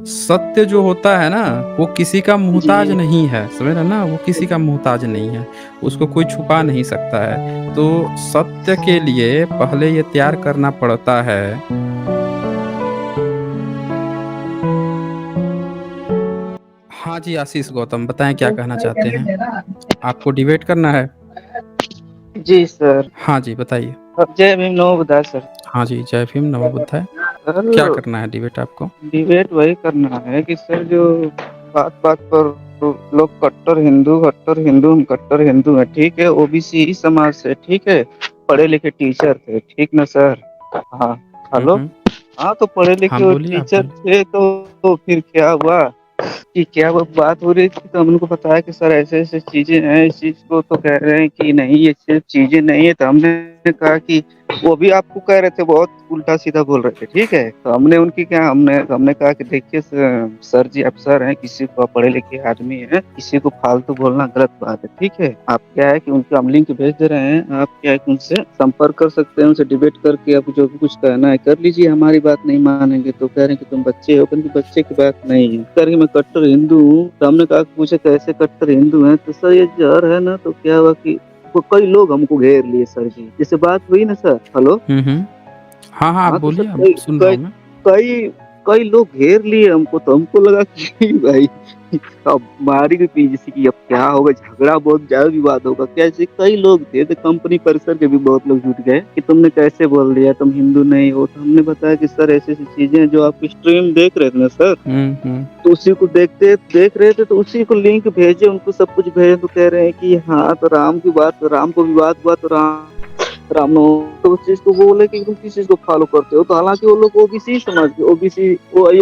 सत्य जो होता है ना, वो किसी का मोहताज जी, नहीं है, समझ रहे हैं ना? वो किसी का मोहताज नहीं है, उसको कोई छुपा नहीं सकता है। तो सत्य के लिए पहले ये तैयार करना पड़ता है। हाँ जी, आशीष गौतम बताएँ क्या कहना चाहते हैं? आपको डिबेट करना है? जी सर। हाँ जी, बताइए। जय भीम, नमो बुद्धाय सर। हाँ जी, जय भीम, नमो बुद्धाय। क्या सर, करना है डिबेट आपको? डिबेट वही करना है कि सर जो बात-बात पर लोग कट्टर हिंदू, हम कट्टर हिंदू हैं, ठीक है? ओबीसी समाज से, ठीक है? पढ़े लिखे टीचर थे, ठीक ना सर? हाँ, हुँ, हेलो? हुँ। हाँ, तो पढ़े हाँ, लिखे वो बोलिए, आप टीचर बोलिए। थे तो फिर क्या हुआ कि क्या वो बात हो रही थी, तो हमने उनको बताया कि सर ऐसे-ऐसे चीज़ें हैं, इस चीज़ को तो कह रहे हैं कि नहीं ये सिर्फ़ चीज़ें नहीं है, तो हमने कहा कि वो भी आपको कह रहे थे, बहुत उल्टा-सीधा बोल रहे थे, ठीक है? तो हमने उनकी क्या हमने कहा कि देखिए सर जी आप सर हैं, किसी को आप पढ़े लिखे आदमी हैं, किसी को फालतू बोलना गलत बात है, ठीक है? आप क्या है कि उनको हम लिंक भेज दे रहे हैं, आप क्या है कि उनसे संपर्क कर सकते हैं, उनसे डिबेट करके आप जो भी कुछ कहना है कर लीजिए, हमारी बात नहीं मानेंगे तो कह रहे हैं कि तुम बच्चे हो, परंतु बच्चे की बात नहीं है। कह रहे कि मैं कट्टर हिंदू हूँ, तो हमने कहा पूछे कैसे कट्टर हिंदू हैं? तो सर ये ज़हर है ना, तो क्या हुआ कि वो कई लोग हमको घेर लिए सर जी। जैसे बात हुई ना सर, हेलो? हुँ, हुँ। हाँ, हाँ, आप हाँ, तो सर बोलिए, अब सुन रहा कई हूँ मैं। कई कई लोग घेर लिए हमको, तो हमको लगा कि भाई अब मारेंगे पीछे कि अब क्या होगा, झगड़ा बहुत ज़्यादा विवाद होगा। कैसे कई लोग थे, तो कंपनी परिसर के भी बहुत लोग जुट गए कि तुमने कैसे बोल दिया, तुम हिंदू नहीं हो। तो हमने बताया कि सर ऐसी-ऐसी चीज़ें हैं, जो आप स्ट्रीम देख रहे थे ना सर, हुँ, हुँ। तो उसी को देख रहे थे, तो उसी को लिंक भेजे, उनको सब कुछ भेजे, तो कह रहे हैं कि हाँ, तो राम को विवाद हुआ तो रामनवमी, तो उस चीज़ को वो बोले कि तुम किस चीज़ को फ़ॉलो करते हो? तो हालाँकि वो लोग ओबीसी समाज के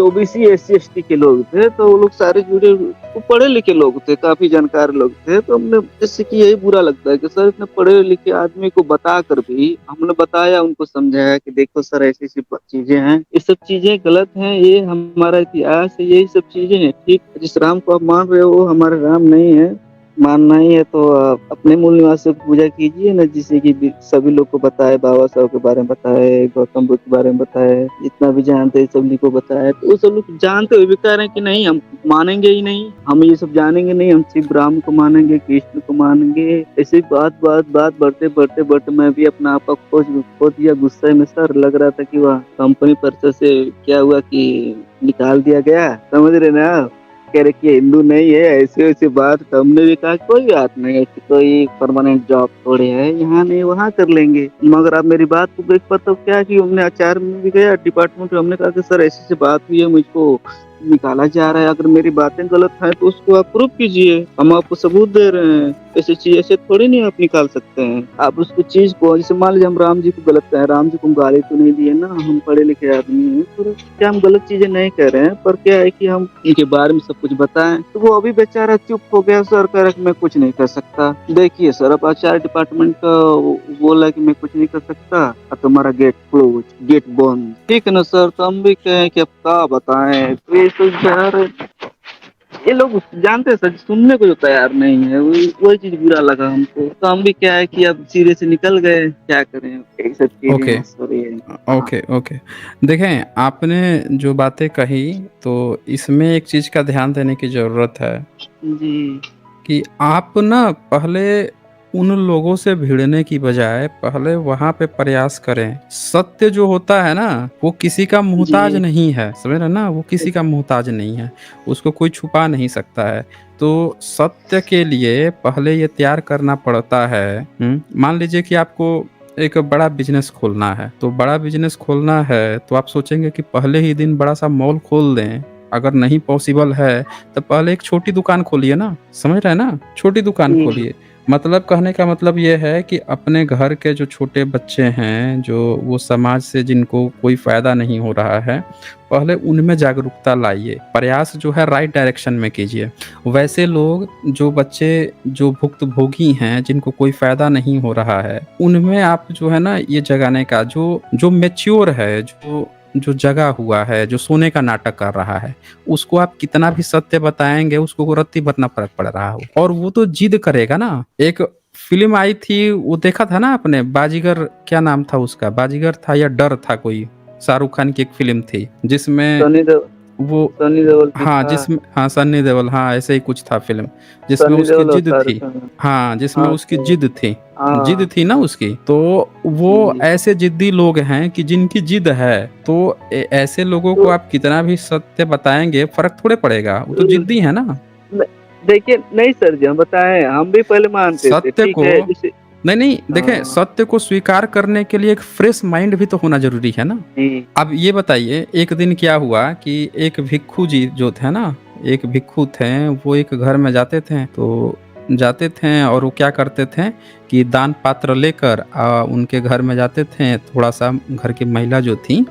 ओबीसी एससी-एसटी के लोग थे, तो वो लोग सारे जुड़े वो पढ़े-लिखे लोग थे, काफ़ी जानकार लोग थे। तो हमने जैसे कि यही बुरा लगता है कि सर इतने पढ़े-लिखे आदमी को बताकर भी हमने बताया, उनको समझाया कि देखो सर ऐसी-ऐसी चीज़ें हैं, ये सब चीज़ें गलत हैं, ये हमारा इतिहास है, यही सब चीज़ें हैं, ठीक? जिस राम को आप मान रहे हो, वो हमारे राम नहीं है। मानना ही है तो अपने मूल निवासियों की पूजा कीजिए ना, जिससे कि सभी लोग को बताए, बाबा साहब के बारे में बताए, गौतम बुद्ध के बारे में बताए, जितना भी जानते हैं सभी को बताए। तो वो सब लोग जानते हुए भी कह रहे हैं कि नहीं हम मानेंगे ही नहीं, हम ये सब जानेंगे नहीं, हम सिर्फ राम को मानेंगे, कृष्ण को मानेंगे। ऐसे ही बात बढ़ते मैं भी अपना आपा खो दिया गुस्से में सर। लग रहा था कि वह कंपनी परिसर से क्या हुआ कि निकाल दिया गया, समझ रहे ना आप? कह रहे कि हिंदू नहीं है, ऐसे-वैसे बात। तो हमने भी कहा कोई बात नहीं, ऐसी कोई परमानेंट जॉब थोड़ी है, यहाँ नहीं वहाँ कर लेंगे। मगर आप मेरी बात को देख पाते हो क्या कि हमने आचार्य में भी गया डिपार्टमेंट में, हमने कहा कि सर ऐसी-ऐसी बात हुई है, मुझको निकाला जा रहा है, अगर मेरी बातें गलत हैं तो उसको आप प्रूव कीजिए, हम आपको सबूत दे रहे हैं। ऐसी चीज़ ऐसे थोड़ी नहीं आप निकाल सकते हैं। आप उसको चीज़ को जैसे मान लीजिए हम राम जी को गलत कहें, राम जी को हम गाली तो नहीं दिए ना, हम पढ़े-लिखे आदमी हैं, तो क्या हम गलत चीज़ें नहीं कह रहे हैं, पर क्या है कि हम उनके बारे में सब कुछ बताएँ, तो वो अभी बेचारा चुप हो गया सर, कह रहा कि मैं कुछ नहीं कर सकता। देखिए सर, अब आचार्य डिपार्टमेंट का वो बोला कि मैं कुछ नहीं कर सकता, अब तुम्हारा गेट क्लोज़, गेट बंद। ठीक है ना सर? तो हम भी कहें कि अब क्या बताएँ? तो ये सब यार ये लोग जानते हैं सर, सुनने को जो तैयार नहीं है, वही चीज़ बुरा लगा हमको। तो हम भी क्या है कि अब सिरे से निकल गए, क्या करें? यही सब चीज़ें ओके। हैं सर ये। हाँ। Okay, okay. देखें, आपने जो बातें कही, तो इसमें एक चीज़ का ध्यान देने की ज़रूरत है जी। कि आप ना पहले उन लोगों से भिड़ने की बजाय पहले वहाँ पे प्रयास करें। सत्य जो होता है ना, वो किसी का मोहताज जी। नहीं है, समझ रहे हैं ना? वो किसी का मोहताज नहीं है, उसको कोई छुपा नहीं सकता है। तो सत्य के लिए पहले ये तैयार करना पड़ता है। मान लीजिए कि आपको एक बड़ा बिज़नेस खोलना है, तो बड़ा बिज़नेस खोलना है, तो आप सोचेंगे कि पहले ही दिन बड़ा-सा मॉल खोल दें। अगर नहीं पॉसिबल है, तो पहले एक छोटी दुकान खोलिए ना, समझ रहे हैं ना? छोटी दुकान जी। खोलिए। मतलब कहने का मतलब ये है कि अपने घर के जो छोटे बच्चे हैं, जो वो समाज से जिनको कोई फ़ायदा नहीं हो रहा है, पहले उनमें जागरूकता लाइए। प्रयास जो है राइट डायरेक्शन में कीजिए। वैसे लोग जो बच्चे जो भुक्तभोगी हैं, जिनको कोई फ़ायदा नहीं हो रहा है, उनमें आप जो है ना ये जगाने का जो जो मैच्योर है, जो जो जगा हुआ है, जो सोने का नाटक कर रहा है, उसको आप कितना भी सत्य बताएँगे, उसको रत्ती भर ना फ़र्क पड़ रहा हो और वो तो जिद करेगा ना। एक फ़िल्म आई थी, वो देखा था ना आपने? बाजीगर, क्या नाम था उसका? बाजीगर था या डर था कोई? शाहरुख खान की एक फ़िल्म थी, जिसमें सनी देओल। वो सनी देओल भी हाँ, था। जिसमें हाँ, सन्नी देओल, हाँ, ऐसे ही कुछ था फ़िल्म, जिसमें सनी उसकी देओल और ज़िद थी। शाहरुख खान। हाँ, जिसमें हाँ उसकी तो ज़िद हाँ। थी ना उसकी, तो वो जी। ऐसे ज़िद्दी लोग हैं कि जिनकी ज़िद है, तो ऐसे लोगों तो को आप कितना भी सत्य बताएँगे, फ़र्क थोड़े पड़ेगा, वो तो ज़िद्दी है ना। न देखिए नहीं सर जी, हम बताएँ, हम भी पहले मानते थे, सत्य ठीक को है? जैसे नहीं, नहीं, देखें, हाँ, सत्य को स्वीकार करने के लिए एक फ्रेश माइंड भी तो होना ज़रूरी है ना। जी, अब ये बताइए, एक दिन क्या हुआ कि एक भिक्षु जी जो थे ना, एक भिक्षु थे, वो एक घर में जाते थे और वो क्या करते थे कि दान पात्र लेकर उनके घर में जाते थे, थोड़ा-सा घर की महिला जो थीं,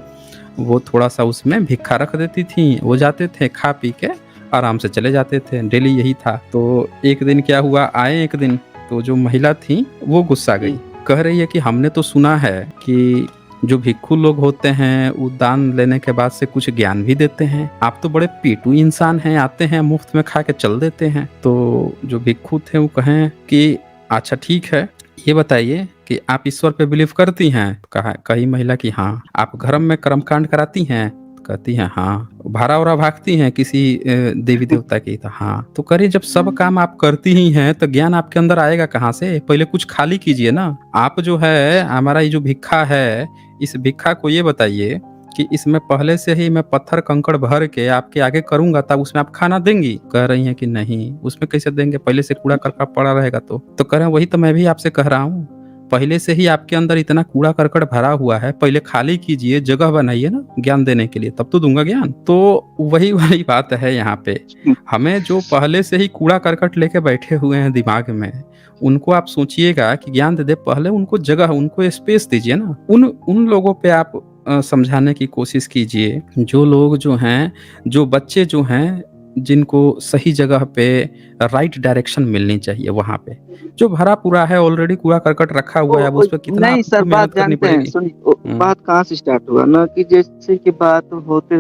वो थोड़ा-सा उसमें भिक्षा रख देती थीं, वो जाते थे, खा पी के आराम से चले जाते थे, डेली यही था। तो एक दिन क्या हुआ, आए एक दिन, तो जो महिला थी, वो गुस्सा जी, गई। कह रही है कि हमने तो सुना है कि जो भिक्षु लोग होते हैं, वो दान लेने के बाद से कुछ ज्ञान भी देते हैं। आप तो बड़े पेटू इंसान हैं, आते हैं, मुफ्त में खा के चल देते हैं। तो जो भिक्षु थे, वो कहें कि अच्छा ठीक है, ये बताइए कि आप ईश्वर पे बिलीव करती हैं? कही महिला कि हाँ। आप घर में कर्मकांड कराती हैं? कहती हैं हाँ। भाड़ा-ओरा भागती हैं किसी देवी-देवता की? तो हाँ। तो कह रही जब सब काम आप करती ही हैं, तो ज्ञान आपके अंदर आएगा कहाँ से? पहले कुछ खाली कीजिए ना। आप जो है, हमारा ये जो भिक्षा है, इस भिक्षा को ये बताइए कि इसमें पहले से ही मैं पत्थर-कंकड़ भर के आपके आगे करूँगा, तब उसमें आप खाना देंगी? कह रही हैं कि नहीं, उसमें कैसे देंगे? पहले से कूड़ा-करकट पड़ा रहेगा तो। तो कह रहे हैं वही तो मैं भी आपसे कह रहा हूँ। पहले से ही आपके अंदर इतना कूड़ा-करकट भरा हुआ है, पहले खाली कीजिए, जगह बनाइए ना ज्ञान देने के लिए, तब तो दूँगा ज्ञान। तो वही वाली बात है यहाँ पे। हमें जो पहले से ही कूड़ा-करकट लेके बैठे हुए हैं दिमाग में, उनको आप सोचिएगा कि ज्ञान दे दें, पहले उनको जगह, उनको स्पेस दीजिए ना। उन उन लोगों पे आप समझाने की कोशिश कीजिए, जो लोग जो हैं, जो बच्चे जो हैं, जिनको सही जगह पे राइट डायरेक्शन मिलनी चाहिए वहाँ पे। जो भरा-पूरा है, ऑलरेडी कूड़ा-करकट रखा हुआ है, अब तो उस पे कितना नहीं सर, आपको मेहनत बात करनी जानते हैं, पड़ेगी। सुनिए हुँ, बात कहाँ से स्टार्ट हुआ ना कि जैसे कि बात होते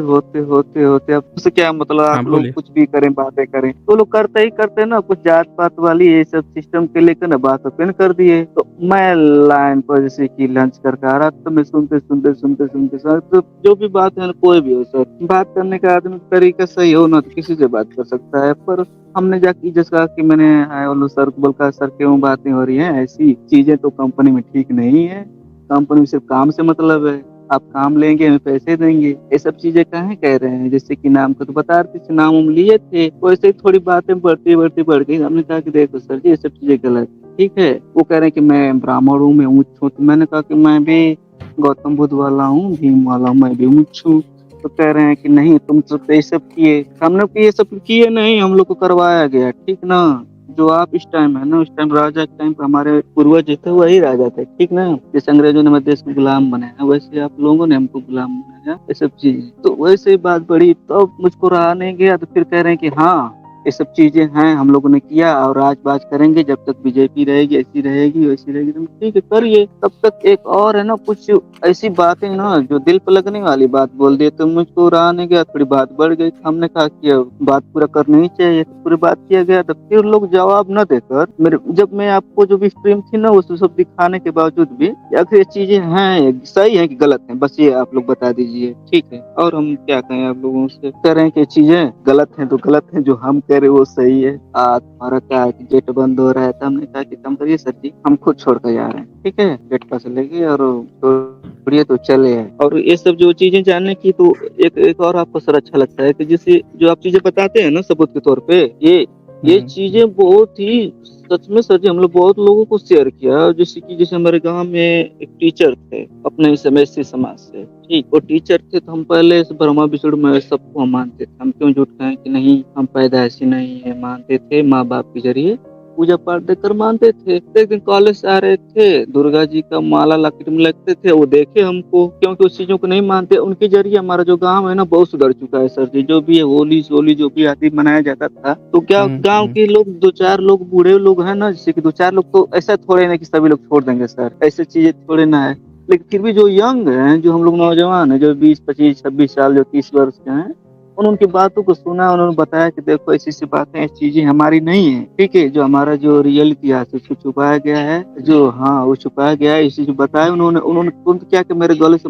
अब उससे क्या मतलब, हाँ, आप लोग बोलिए। कुछ भी करें, बातें करें, तो लोग करते ही करते ना कुछ जात पात वाली ये सब सिस्टम के लेकर ना बात ओपन कर दिए। तो मैं लाइन पर जैसे कि लंच करके आ रहा था, तो मैं सुनते सर, तो जो भी बात है ना, कोई भी हो सर, बात करने का आदमी का तरीका सही हो ना, तो किसी से बात कर सकता है। पर हमने जाके जैसे कहा कि मैंने हाय हेलो सर को बोला, सर क्यों बातें हो रही हैं, ऐसी चीजें तो कंपनी में ठीक नहीं है। कंपनी में सिर्फ काम से मतलब है, आप काम लेंगे हमें पैसे देंगे, ये सब चीजें काहे कह रहे हैं? जैसे कि नाम का तो बता रहे थे, नाम हम लिए थे, वैसे ही थोड़ी बातें बढ़ गई। हमने कहा कि देखो सर जी, ये सब चीजें गलत है, ठीक है। वो कह रहे हैं कि मैं ब्राह्मण हूँ, मैं ऊंच हूँ, तो मैंने कहा कि मैं भी गौतम बुद्ध वाला हूँ, भीम वाला हूँ, मैं भी ऊंच हूँ। तो कह रहे हैं कि नहीं तुम तो ये सब किए, हमने तो ये सब किए नहीं, हम लोग को करवाया गया, ठीक ना। जो आप इस टाइम है ना, उस टाइम राजा के टाइम पे हमारे पूर्वज थे, वही राजा थे, ठीक ना। जैसे अंग्रेजों ने हमारे देश को गुलाम बनाया, वैसे आप लोगों ने हमको गुलाम बनाया, ये सब चीजें तो वैसे ही बात बढ़ी, तो मुझको रहा नहीं गया, तो फिर कह रहे हैं कि हाँ ये सब चीजें हैं, हम लोगों ने किया और राज-बाज करेंगे जब तक बीजेपी रहेगी, ऐसी रहेगी, वैसी रहेगी। तो ठीक है करिए। तब तक एक और है ना, कुछ ऐसी बातें ना जो दिल पे लगने वाली बात बोल दिए, तो मुझको रहा नहीं गया, थोड़ी बात बढ़ गई। हमने कहा कि अब बात पूरा करनी ही चाहिए, तो पूरी बात किया गया। तो फिर लोग जवाब न देकर मेरे, जब मैं आपको जो भी स्ट्रीम थी ना, वो सब दिखाने के बावजूद भी या फिर ये चीजें हैं सही है कि गलत है, बस ये आप लोग बता दीजिए, ठीक है। और हम क्या कहें आप लोगों से, कह रहे हैं कि चीजें गलत हैं तो गलत हैं, जो हम कह रहे वो सही है। तुम्हारा क्या है कि गेट बंद हो रहा है, तो हमने कहा कि कम करिए सर जी, हम खुद छोड़ कर जा रहे हैं, ठीक है। गेट पास लेके और छोड़िए तो चले आए। और ये सब जो चीजें जानने की, तो एक और आपको सर अच्छा लगता है कि जैसे जो आप चीजें बताते हैं ना सबूत के तौर पे, ये हुँ, चीजें बहुत ही सच में सर जी, हम लोग बहुत लोगों को शेयर किया। जैसे हमारे गांव में एक टीचर थे, अपने इस एमएससी समाज से, ठीक। वो टीचर थे, तो हम पहले से ब्रह्मा विष्णु में सबको हम मानते थे, हम क्यों झूठ कहें कि नहीं, हम पैदा ऐसी नहीं है, मानते थे माँ बाप के जरिए पूजा पाठ देकर मानते थे। एक दिन कॉलेज से आ रहे थे, दुर्गा जी का माला लॉकेट में लगते थे, वो देखे हमको, क्योंकि उस चीजों को नहीं मानते, उनके जरिए हमारा जो गांव है ना बहुत सुधर चुका है सर जी। जो भी है होली सोली जो भी आदि मनाया जाता था, तो क्या हुँ, गांव हुँ। के लोग दो चार लोग बूढ़े लोग हैं ना, जैसे कि दो चार लोग, तो ऐसा थोड़े ना कि सभी लोग छोड़ देंगे सर, ऐसी चीजें थोड़े ना है। लेकिन फिर भी जो यंग हैं, जो हम लोग नौजवान हैं, जो 20 25 26 साल, जो 30 वर्ष के हैं, उनकी बातों को सुना, उन्होंने बताया कि देखो ऐसी-ऐसी बातें, ऐसी चीज़ें हमारी नहीं है, ठीक है? जो हमारा जो रियल इतिहास है उसको छुपाया गया है, जो हाँ, वो छुपाया गया है, इसी जो बताया उन्होंने उन्होंने तुरंत क्या कि मेरे गले से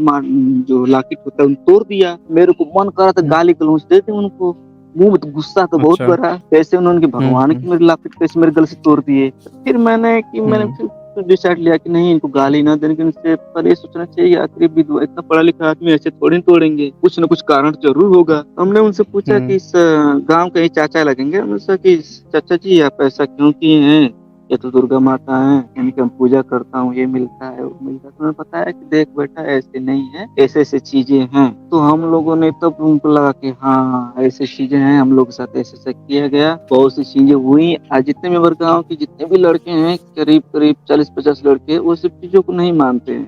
जो लॉकेट होता है तोड़ दिया। मेरे को मन कर रहा था हुँ, गाली-गलौच दे दूँ उनको, मुँह में तो गुस्सा तो बहुत अच्छा। भरा, कैसे उन्होंने कि हुँ, भगवान हुँ, की मेरी लॉकेट कैसे मेरे गले से तोड़ दिए। फिर मैंने हुँ, फिर डिसाइड लिया कि नहीं इनको गाली ना देने के इनसे पर ये सोचना चाहिए आखिर विधवा इतना पढ़ा-लिखा आदमी ऐसे थोड़ी ना तोड़ेंगे, कुछ न कुछ कारण ज़रूर होगा। हमने उनसे पूछा कि हुँ, इस गाँव के ही चाचा लगेंगे, हमने पूछा कि चाचा जी आप ऐसा क्यों किए हैं? ये तो दुर्गा माता हैं, इनकी हम पूजा करता हूँ, ये मिलता है, वो मिलता है। तो उन्होंने बताया कि देख बेटा ऐसे नहीं है, ऐसे-ऐसे चीज़ें हैं। तो हम लोगों ने तब उनको लगा कि हाँ, ऐसी चीज़ें हैं, हम लोग के साथ ऐसा-ऐसा किया गया, बहुत सी चीज़ें हुई। आज जितने भी हमारे गाँव के जितने भी लड़के हैं, करीब-करीब 40-50 लड़के, वो सब चीज़ों को नहीं मानते हैं।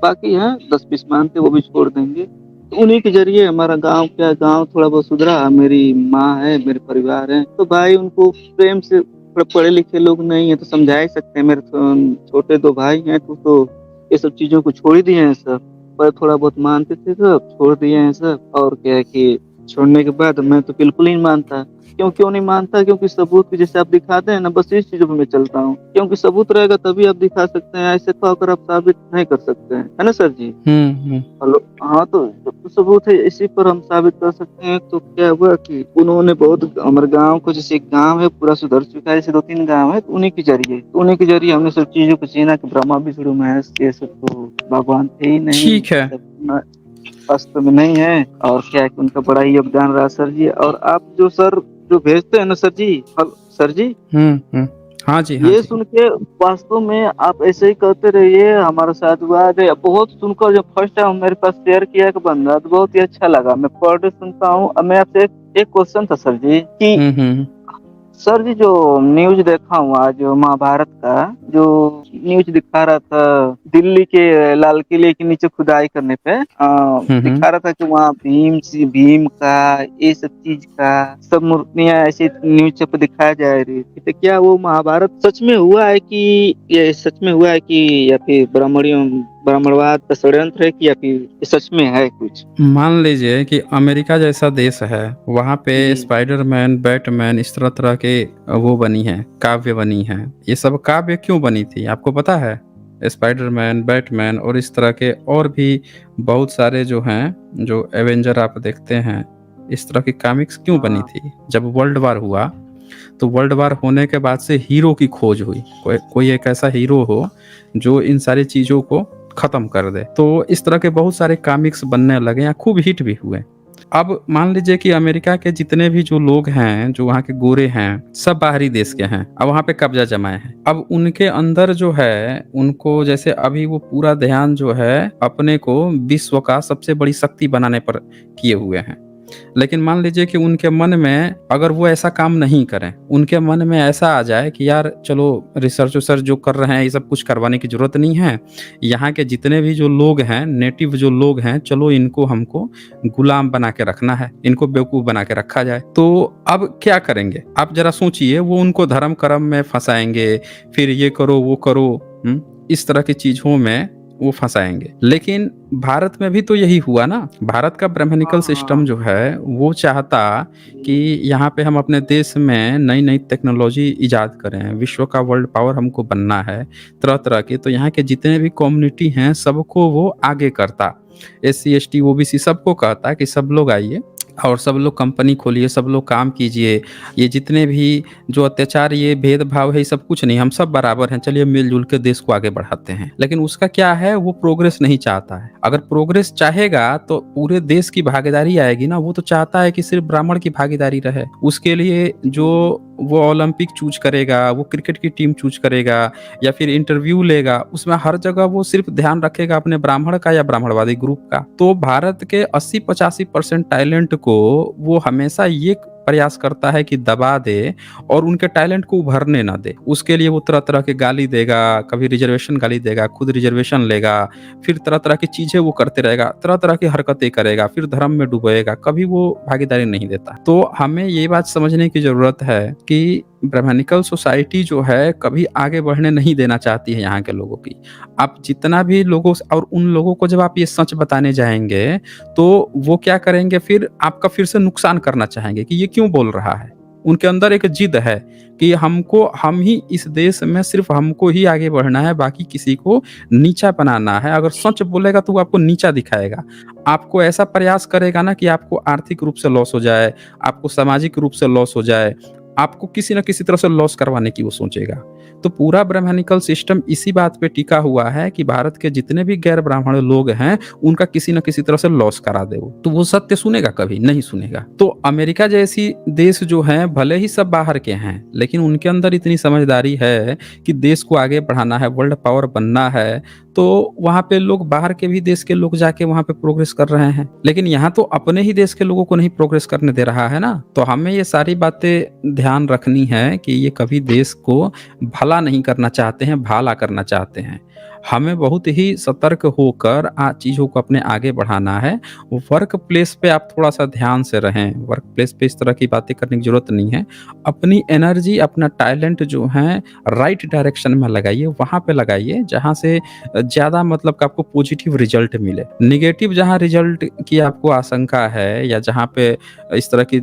बाकी हैं 10-20 मानते हैं, वो भी छोड़ देंगे। तो उन्हीं के ज़रिए हमारा गाँव थोड़ा बहुत सुधरा। मेरी माँ है, मेरे परिवार है, तो भाई उनको प्रेम से थोड़ा पढ़े-लिखे लोग नहीं हैं, तो समझा ही सकते हैं। मेरे छोटे 2 भाई हैं, तो ये सब चीज़ों को छोड़ ही दिए हैं सब। पर थोड़ा बहुत मानते थे सब, छोड़ दिए हैं सब और क्या है कि छोड़ने के बाद मैं तो बिल्कुल ही नहीं मानता। क्यों नहीं मानता? क्योंकि सबूत भी जैसे आप दिखाते हैं ना, बस इस चीज़ों पे मैं चलता हूँ। क्योंकि सबूत रहेगा तभी आप दिखा सकते हैं, ऐसे तो आकर आप साबित नहीं कर सकते हैं। है ना सर जी? हुँ, हुँ, हेलो, हाँ, तो जब तो सबूत है इसी पर हम साबित कर सकते हैं। तो क्या हुआ कि उन्होंने बहुत हमारे गाँव को जैसे एक गाँव है पूरा सुधर चुका है, जैसे 2-3 गाँव है, तो उन्हीं के ज़रिए हमने सब चीज़ों को चिन्हा कि ब्रह्मा, विष्णु, महेश ये सब तो भगवान थे ही नहीं, ठीक ये है। सब न वास्तव में नहीं है और क्या है कि उनका बड़ा ही योगदान रहा सर जी। और आप जो भेजते हैं ना सर जी, सर जी, हुँ, हुँ। हाँ जी, हाँ ये जी। सुन के वास्तव में आप ऐसे ही करते रहिए, हमारे साथ हुआ है बहुत सुनकर जब फर्स्ट टाइम मेरे पास शेयर किया एक बंदा तो बहुत ही अच्छा लगा। मैं पर डे सुनता हूँ। अब मैं आपसे एक क्वेश्चन था सर जी कि हुँ, हुँ, सर जी, जो न्यूज़ देखा हूँ आज महाभारत का, जो न्यूज़ दिखा रहा था दिल्ली के लाल किले के नीचे खुदाई करने पे हुँ, हुँ। दिखा रहा था कि वहाँ भीम का ये सब चीज़ का सब मूर्तियाँ ऐसे न्यूज़ पे दिखाया जा रही थी। तो क्या वो महाभारत सच में हुआ है कि ये सच में हुआ है कि या फिर ब्राह्मणवाद का षड्यंत्र है कि या फिर ये सच में है कुछ? मान लीजिए कि अमेरिका जैसा देश है, वहाँ पे जी। स्पाइडरमैन, बैटमैन इस तरह-तरह के वो बनी हैं, काव्य बनी हैं। ये सब काव्य क्यों बनी थी, आपको पता है? स्पाइडरमैन, बैटमैन और इस तरह के और भी बहुत सारे जो हैं, जो एवेंजर आप देखते हैं, इस तरह की कॉमिक्स क्यों बनी हाँ। थी? जब वर्ल्ड वार हुआ, तो वर्ल्ड वार होने के बाद से हीरो की खोज हुई। कोई कोई एक ऐसा हीरो हो, जो इन सारी चीज़ों को खत्म कर दे। तो इस तरह के बहुत सारे कॉमिक्स बनने लगे या खूब हिट भी हुए। अब मान लीजिए कि अमेरिका के जितने भी जो लोग हैं, जो वहाँ के गोरे हैं, सब बाहरी देश के हैं। अब वहाँ पे कब्ज़ा जमाए हैं। अब उनके अंदर जो है, उनको जैसे अभी वो पूरा ध्यान जो है, अपने को विश्व का सबसे बड़ी शक्ति बनाने पर किए हुए हैं। लेकिन मान लीजिए कि उनके मन में अगर वो ऐसा काम नहीं करें, उनके मन में ऐसा आ जाए कि यार चलो रिसर्च-विसर्च जो कर रहे हैं, ये सब कुछ करवाने की ज़रूरत नहीं है। यहाँ के जितने भी जो लोग हैं, नेटिव जो लोग हैं, चलो इनको हमको गुलाम बना के रखना है, इनको बेवकूफ़ बना के रखा जाए। तो अब क्या करेंगे? आप ज़रा सोचिए, वो उनको धर्म-कर्म में फँसाएँगे, फिर ये करो, वो करो, इस तरह की चीज़ों में वो फँसाएँगे। लेकिन भारत में भी तो यही हुआ ना। भारत का ब्राह्मणिकल हाँ। सिस्टम जो है, वो चाहता कि जी। यहाँ पे हम अपने देश में नई-नई टेक्नोलॉजी इजाद करें, विश्व का वर्ल्ड पावर हमको बनना है, तरह-तरह के। तो यहाँ के जितने भी कम्युनिटी हैं, सबको वो आगे करता। एससी, एसटी, ओबीसी सबको कहता कि सब लोग आइए और सब लोग कंपनी खोलिए, सब लोग काम कीजिए। ये जितने भी जो अत्याचार, ये भेदभाव है, ये सब कुछ नहीं, हम सब बराबर हैं, चलिए मिल-जुल के देश को आगे बढ़ाते हैं। लेकिन उसका क्या है, वो प्रोग्रेस नहीं चाहता है। अगर प्रोग्रेस चाहेगा तो पूरे देश की भागीदारी आएगी ना, वो तो चाहता है कि सिर्फ ब्राह्मण की भागीदारी रहे। उसके लिए जो वो ओलंपिक चूज़ करेगा, वो क्रिकेट की टीम चूज़ करेगा या फिर इंटरव्यू लेगा, उसमें हर जगह वो सिर्फ ध्यान रखेगा अपने ब्राह्मण का या ब्राह्मणवादी ग्रुप का। तो भारत के 80-85% टैलेंट को वो हमेशा ये प्रयास करता है कि दबा दे और उनके टैलेंट को उभरने ना दे। उसके लिए वो तरह-तरह के गाली देगा, कभी रिज़र्वेशन गाली देगा, खुद रिज़र्वेशन लेगा, फिर तरह-तरह की चीज़ें वो करते रहेगा, तरह-तरह की हरकतें करेगा, फिर धर्म में डुबोएगा, कभी वो भागीदारी नहीं देता। तो हमें ये बात समझने की ज़रूरत है कि ब्राह्मणिकल सोसाइटी जो है कभी आगे बढ़ने नहीं देना चाहती है यहाँ के लोगों की। आप जितना भी लोगों स और उन लोगों को जब आप ये सच बताने जाएँगे, तो वो क्या करेंगे फिर आपका फिर से नुकसान करना चाहेंगे कि ये क्यों बोल रहा है? उनके अंदर एक जिद है कि हम ही इस देश में सिर्फ़ हमको ही आगे बढ़ना है, बाकी किसी को नीचा बनाना है। अगर सच बोलेगा तो वो आपको नीचा दिखाएगा। आपको ऐसा प्रयास करेगा ना कि आपको आर्थिक रूप से लॉस हो जाए, आपको सामाजिक रूप से लॉस हो जाए, आपको किसी न किसी तरह से लॉस करवाने की वो सोचेगा। तो पूरा ब्राह्मणिकल सिस्टम इसी बात पे टिका हुआ है कि भारत के जितने भी गैर ब्राह्मण लोग हैं, उनका किसी न किसी तरह से लॉस करा दे वो। तो वो सत्य सुनेगा कभी? नहीं सुनेगा। तो अमेरिका जैसी देश जो हैं, भले ही सब बाहर के हैं, लेकिन उनके अंदर इतनी समझदारी है कि देश को आगे बढ़ाना है, वर्ल्ड पावर बनना है, तो वहाँ पे लोग बाहर के भी देश के लोग जाके वहाँ पे प्रोग्रेस कर रहे हैं। लेकिन यहाँ तो अपने ही देश के लोगों को नहीं प्रोग्रेस करने दे रहा है ना। तो हमें ये सारी बातें ध्यान रखनी है कि ये कभी देश को भला नहीं करना चाहते हैं, भाला करना चाहते हैं। हमें बहुत ही सतर्क होकर चीज़ों को अपने आगे बढ़ाना है। वर्क प्लेस पे आप थोड़ा-सा ध्यान से रहें। वर्क प्लेस पे इस तरह की बातें करने की ज़रूरत नहीं है। अपनी एनर्जी, अपना टैलेंट जो है राइट डायरेक्शन में लगाइए, वहाँ पे लगाइए जहाँ से ज़्यादा मतलब कि आपको पॉजिटिव रिजल्ट मिले। नेगेटिव जहाँ रिजल्ट की आपको आशंका है या जहाँ पे इस तरह की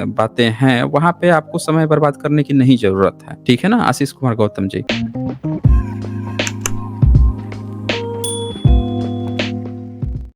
बातें हैं, वहाँ पे आपको समय बर्बाद करने की नहीं ज़रूरत है। ठीक है ना? आशीष कुमार गौतम जी।